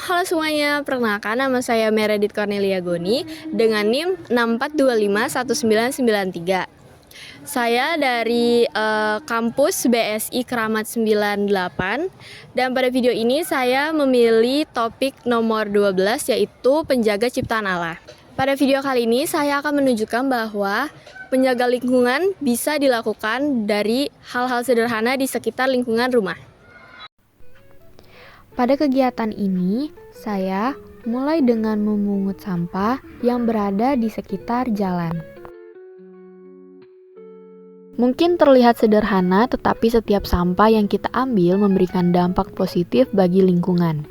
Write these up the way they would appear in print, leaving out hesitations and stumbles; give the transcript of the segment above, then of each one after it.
halo semuanya. Perkenalkan nama saya Meredith Cornelia Goni dengan NIM 64251993. Saya dari kampus BSI Keramat 98 dan pada video ini saya memilih topik nomor 12 yaitu penjaga ciptaan Allah. Pada video kali ini saya akan menunjukkan bahwa penjaga lingkungan bisa dilakukan dari hal-hal sederhana di sekitar lingkungan rumah. Pada kegiatan ini, saya mulai dengan memungut sampah yang berada di sekitar jalan. Mungkin terlihat sederhana, tetapi setiap sampah yang kita ambil memberikan dampak positif bagi lingkungan.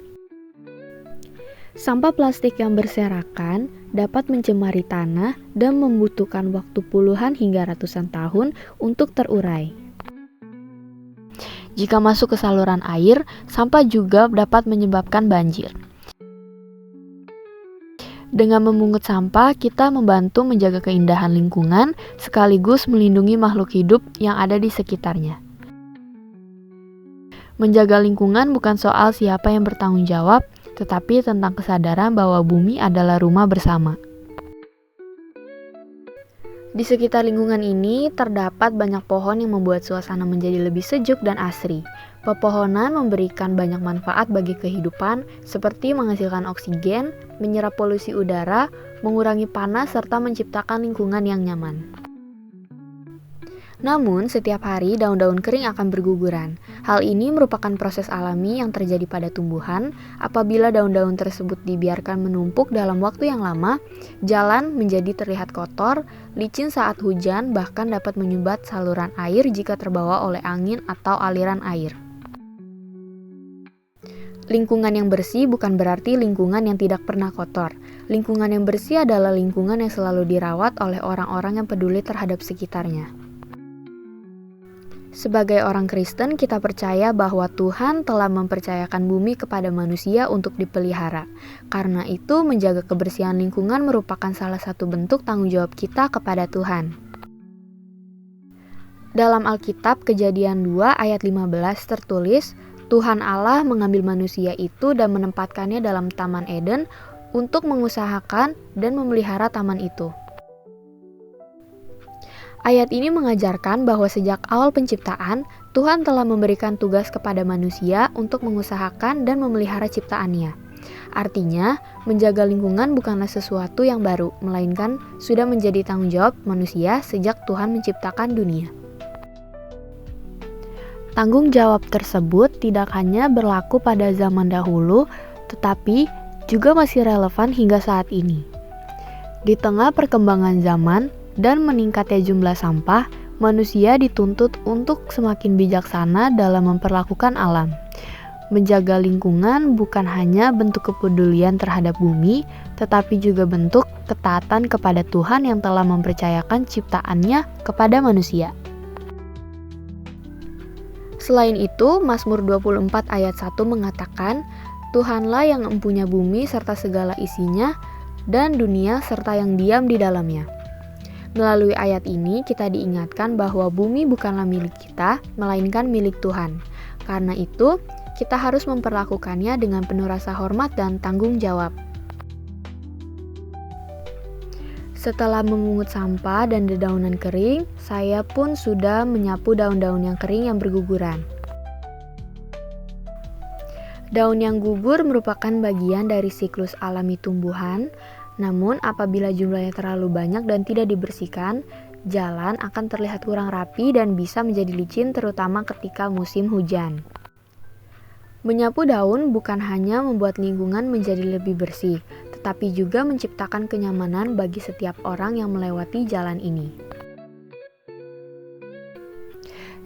Sampah plastik yang berserakan dapat mencemari tanah dan membutuhkan waktu puluhan hingga ratusan tahun untuk terurai. Jika masuk ke saluran air, sampah juga dapat menyebabkan banjir. Dengan memungut sampah, kita membantu menjaga keindahan lingkungan sekaligus melindungi makhluk hidup yang ada di sekitarnya. Menjaga lingkungan bukan soal siapa yang bertanggung jawab, tetapi tentang kesadaran bahwa bumi adalah rumah bersama. Di sekitar lingkungan ini terdapat banyak pohon yang membuat suasana menjadi lebih sejuk dan asri. Pepohonan memberikan banyak manfaat bagi kehidupan seperti menghasilkan oksigen, menyerap polusi udara, mengurangi panas, serta menciptakan lingkungan yang nyaman. Namun, setiap hari daun-daun kering akan berguguran. Hal ini merupakan proses alami yang terjadi pada tumbuhan. Apabila daun-daun tersebut dibiarkan menumpuk dalam waktu yang lama, jalan menjadi terlihat kotor, licin saat hujan, bahkan dapat menyumbat saluran air jika terbawa oleh angin atau aliran air. Lingkungan yang bersih bukan berarti lingkungan yang tidak pernah kotor. Lingkungan yang bersih adalah lingkungan yang selalu dirawat oleh orang-orang yang peduli terhadap sekitarnya. Sebagai orang Kristen, kita percaya bahwa Tuhan telah mempercayakan bumi kepada manusia untuk dipelihara. Karena itu, menjaga kebersihan lingkungan merupakan salah satu bentuk tanggung jawab kita kepada Tuhan. Dalam Alkitab Kejadian 2 ayat 15 tertulis, Tuhan Allah mengambil manusia itu dan menempatkannya dalam Taman Eden untuk mengusahakan dan memelihara taman itu. Ayat ini mengajarkan bahwa sejak awal penciptaan, Tuhan telah memberikan tugas kepada manusia untuk mengusahakan dan memelihara ciptaannya. Artinya, menjaga lingkungan bukanlah sesuatu yang baru, melainkan sudah menjadi tanggung jawab manusia sejak Tuhan menciptakan dunia. Tanggung jawab tersebut tidak hanya berlaku pada zaman dahulu, tetapi juga masih relevan hingga saat ini. Di tengah perkembangan zaman dan meningkatnya jumlah sampah, manusia dituntut untuk semakin bijaksana dalam memperlakukan alam. Menjaga lingkungan bukan hanya bentuk kepedulian terhadap bumi, tetapi juga bentuk ketaatan kepada Tuhan yang telah mempercayakan ciptaannya kepada manusia. Selain itu, Mazmur 24 ayat 1 mengatakan, Tuhanlah yang empunya bumi serta segala isinya, dan dunia serta yang diam di dalamnya. Melalui ayat ini, kita diingatkan bahwa bumi bukanlah milik kita, melainkan milik Tuhan. Karena itu, kita harus memperlakukannya dengan penuh rasa hormat dan tanggung jawab. Setelah memungut sampah dan dedaunan kering, saya pun sudah menyapu daun-daun yang kering yang berguguran. Daun yang gugur merupakan bagian dari siklus alami tumbuhan. Namun, apabila jumlahnya terlalu banyak dan tidak dibersihkan, jalan akan terlihat kurang rapi dan bisa menjadi licin terutama ketika musim hujan. Menyapu daun bukan hanya membuat lingkungan menjadi lebih bersih, tetapi juga menciptakan kenyamanan bagi setiap orang yang melewati jalan ini.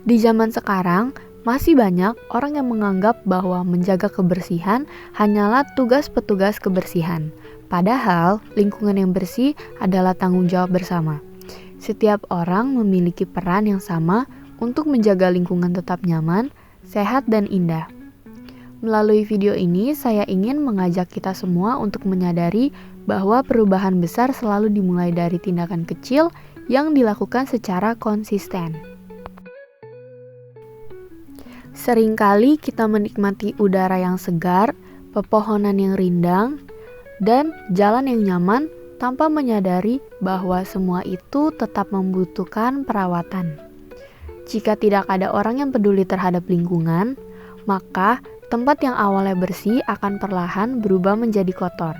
Di zaman sekarang, masih banyak orang yang menganggap bahwa menjaga kebersihan hanyalah tugas petugas kebersihan. Padahal, lingkungan yang bersih adalah tanggung jawab bersama. Setiap orang memiliki peran yang sama untuk menjaga lingkungan tetap nyaman, sehat, dan indah. Melalui video ini, saya ingin mengajak kita semua untuk menyadari bahwa perubahan besar selalu dimulai dari tindakan kecil yang dilakukan secara konsisten. Seringkali kita menikmati udara yang segar, pepohonan yang rindang, dan jalan yang nyaman tanpa menyadari bahwa semua itu tetap membutuhkan perawatan. Jika tidak ada orang yang peduli terhadap lingkungan, maka tempat yang awalnya bersih akan perlahan berubah menjadi kotor.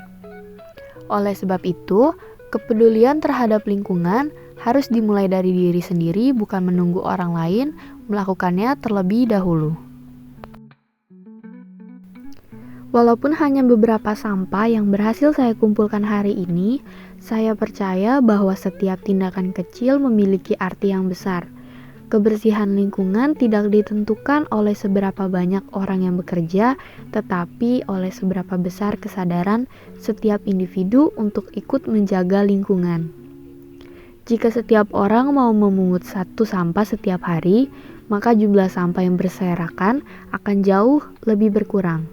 Oleh sebab itu, kepedulian terhadap lingkungan harus dimulai dari diri sendiri, bukan menunggu orang lain melakukannya terlebih dahulu. Walaupun hanya beberapa sampah yang berhasil saya kumpulkan hari ini, saya percaya bahwa setiap tindakan kecil memiliki arti yang besar. Kebersihan lingkungan tidak ditentukan oleh seberapa banyak orang yang bekerja, tetapi oleh seberapa besar kesadaran setiap individu untuk ikut menjaga lingkungan. Jika setiap orang mau memungut satu sampah setiap hari, maka jumlah sampah yang berserakan akan jauh lebih berkurang.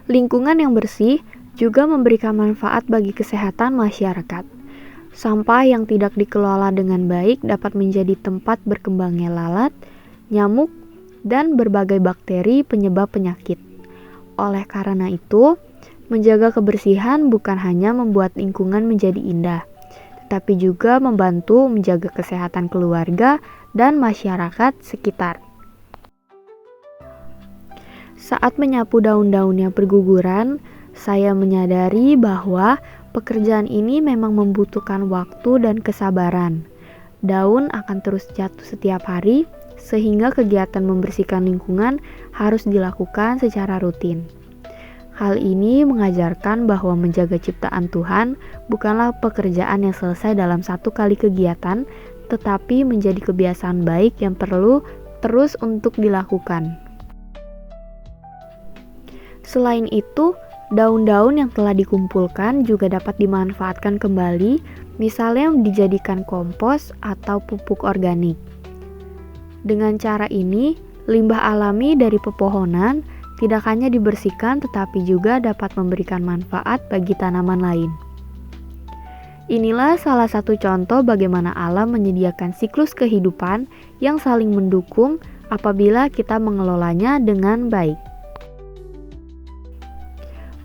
Lingkungan yang bersih juga memberikan manfaat bagi kesehatan masyarakat. Sampah yang tidak dikelola dengan baik dapat menjadi tempat berkembangnya lalat, nyamuk, dan berbagai bakteri penyebab penyakit. Oleh karena itu, menjaga kebersihan bukan hanya membuat lingkungan menjadi indah, tetapi juga membantu menjaga kesehatan keluarga dan masyarakat sekitar. Saat menyapu daun-daun yang berguguran, saya menyadari bahwa pekerjaan ini memang membutuhkan waktu dan kesabaran. Daun akan terus jatuh setiap hari, sehingga kegiatan membersihkan lingkungan harus dilakukan secara rutin. Hal ini mengajarkan bahwa menjaga ciptaan Tuhan bukanlah pekerjaan yang selesai dalam satu kali kegiatan, tetapi menjadi kebiasaan baik yang perlu terus untuk dilakukan. Selain itu, daun-daun yang telah dikumpulkan juga dapat dimanfaatkan kembali, misalnya dijadikan kompos atau pupuk organik. Dengan cara ini, limbah alami dari pepohonan tidak hanya dibersihkan tetapi juga dapat memberikan manfaat bagi tanaman lain. Inilah salah satu contoh bagaimana alam menyediakan siklus kehidupan yang saling mendukung apabila kita mengelolanya dengan baik.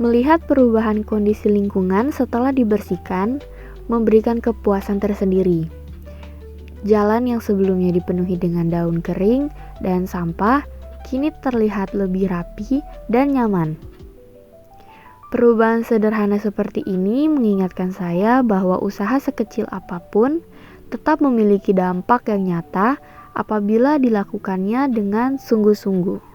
Melihat perubahan kondisi lingkungan setelah dibersihkan memberikan kepuasan tersendiri. Jalan yang sebelumnya dipenuhi dengan daun kering dan sampah kini terlihat lebih rapi dan nyaman. Perubahan sederhana seperti ini mengingatkan saya bahwa usaha sekecil apapun tetap memiliki dampak yang nyata apabila dilakukannya dengan sungguh-sungguh.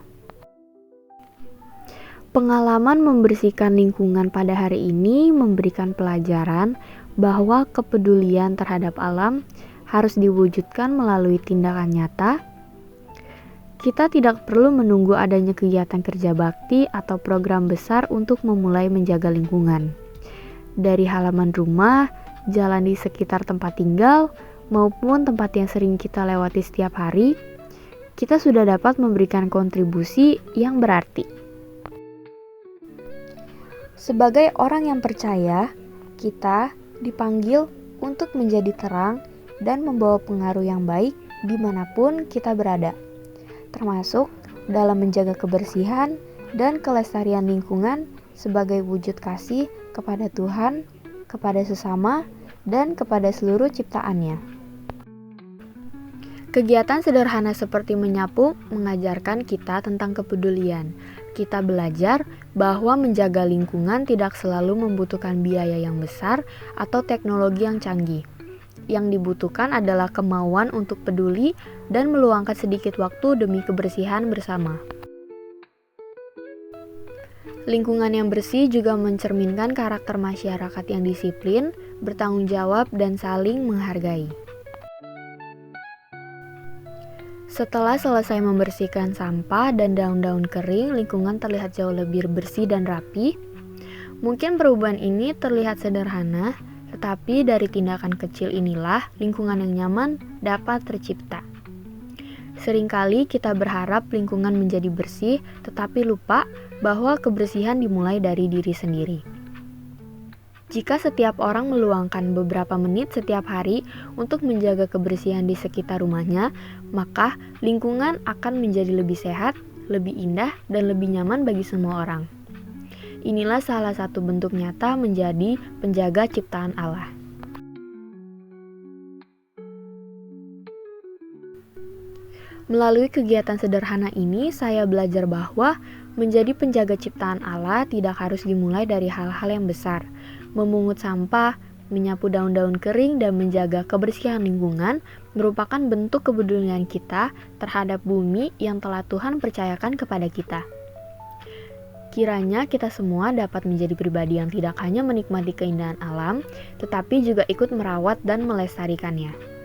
Pengalaman membersihkan lingkungan pada hari ini memberikan pelajaran bahwa kepedulian terhadap alam harus diwujudkan melalui tindakan nyata. Kita tidak perlu menunggu adanya kegiatan kerja bakti atau program besar untuk memulai menjaga lingkungan. Dari halaman rumah, jalan di sekitar tempat tinggal, maupun tempat yang sering kita lewati setiap hari, kita sudah dapat memberikan kontribusi yang berarti. Sebagai orang yang percaya, kita dipanggil untuk menjadi terang dan membawa pengaruh yang baik dimanapun kita berada, termasuk dalam menjaga kebersihan dan kelestarian lingkungan sebagai wujud kasih kepada Tuhan, kepada sesama, dan kepada seluruh ciptaannya. Kegiatan sederhana seperti menyapu mengajarkan kita tentang kepedulian. Kita belajar bahwa menjaga lingkungan tidak selalu membutuhkan biaya yang besar atau teknologi yang canggih. Yang dibutuhkan adalah kemauan untuk peduli dan meluangkan sedikit waktu demi kebersihan bersama. Lingkungan yang bersih juga mencerminkan karakter masyarakat yang disiplin, bertanggung jawab, dan saling menghargai. Setelah selesai membersihkan sampah dan daun-daun kering, lingkungan terlihat jauh lebih bersih dan rapi. Mungkin perubahan ini terlihat sederhana, tetapi dari tindakan kecil inilah lingkungan yang nyaman dapat tercipta. Seringkali kita berharap lingkungan menjadi bersih, tetapi lupa bahwa kebersihan dimulai dari diri sendiri. Jika setiap orang meluangkan beberapa menit setiap hari untuk menjaga kebersihan di sekitar rumahnya, maka lingkungan akan menjadi lebih sehat, lebih indah, dan lebih nyaman bagi semua orang. Inilah salah satu bentuk nyata menjadi penjaga ciptaan Allah. Melalui kegiatan sederhana ini, saya belajar bahwa menjadi penjaga ciptaan Allah tidak harus dimulai dari hal-hal yang besar. Memungut sampah, menyapu daun-daun kering, dan menjaga kebersihan lingkungan merupakan bentuk kepedulian kita terhadap bumi yang telah Tuhan percayakan kepada kita. Kiranya kita semua dapat menjadi pribadi yang tidak hanya menikmati keindahan alam, tetapi juga ikut merawat dan melestarikannya.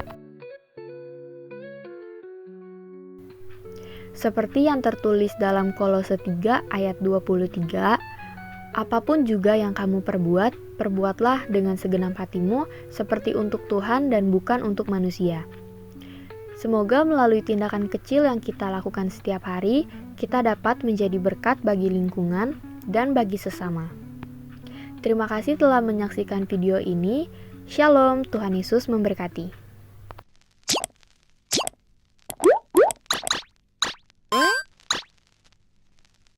Seperti yang tertulis dalam Kolose 3 ayat 23, apapun juga yang kamu perbuat, perbuatlah dengan segenap hatimu seperti untuk Tuhan dan bukan untuk manusia. Semoga melalui tindakan kecil yang kita lakukan setiap hari, kita dapat menjadi berkat bagi lingkungan dan bagi sesama. Terima kasih telah menyaksikan video ini. Shalom, Tuhan Yesus memberkati.